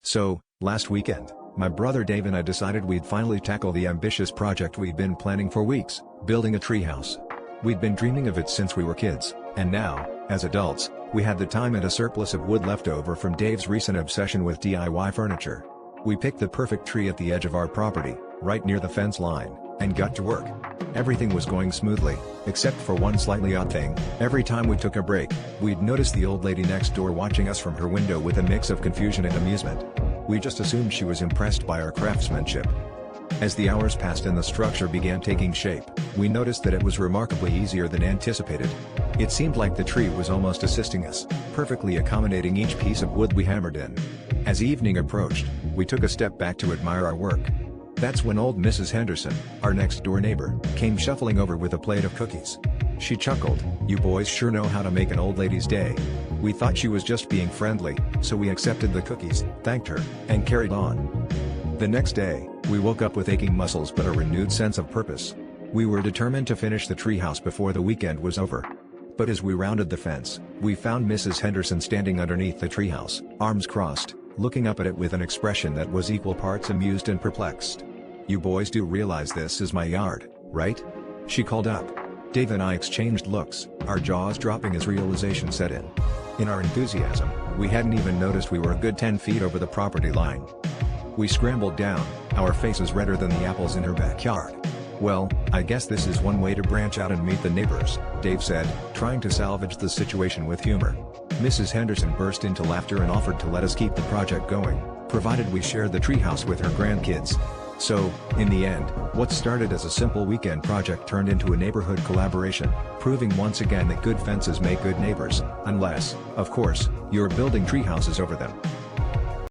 So, last weekend, my brother Dave and I decided we'd finally tackle the ambitious project we'd been planning for weeks, building a treehouse. We'd been dreaming of it since we were kids, and now, as adults, we had the time and a surplus of wood left over from Dave's recent obsession with DIY furniture. We picked the perfect tree at the edge of our property, right near the fence line, and got to work. Everything was going smoothly, except for one slightly odd thing. Every time we took a break, we'd notice the old lady next door watching us from her window with a mix of confusion and amusement. We just assumed she was impressed by our craftsmanship. As the hours passed and the structure began taking shape, we noticed that it was remarkably easier than anticipated. It seemed like the tree was almost assisting us, perfectly accommodating each piece of wood we hammered in. As evening approached, we took a step back to admire our work. That's when old Mrs. Henderson, our next-door neighbor, came shuffling over with a plate of cookies. She chuckled, "You boys sure know how to make an old lady's day." We thought she was just being friendly, so we accepted the cookies, thanked her, and carried on. The next day, we woke up with aching muscles but a renewed sense of purpose. We were determined to finish the treehouse before the weekend was over. But as we rounded the fence, we found Mrs. Henderson standing underneath the treehouse, arms crossed, looking up at it with an expression that was equal parts amused and perplexed. "You boys do realize this is my yard, right?" she called up. Dave and I exchanged looks, our jaws dropping as realization set in. In our enthusiasm, we hadn't even noticed we were a good 10 feet over the property line. We scrambled down, our faces redder than the apples in her backyard. "Well, I guess this is one way to branch out and meet the neighbors," Dave said, trying to salvage the situation with humor. Mrs. Henderson burst into laughter and offered to let us keep the project going, provided we shared the treehouse with her grandkids. So, in the end, what started as a simple weekend project turned into a neighborhood collaboration, proving once again that good fences make good neighbors, unless, of course, you're building treehouses over them.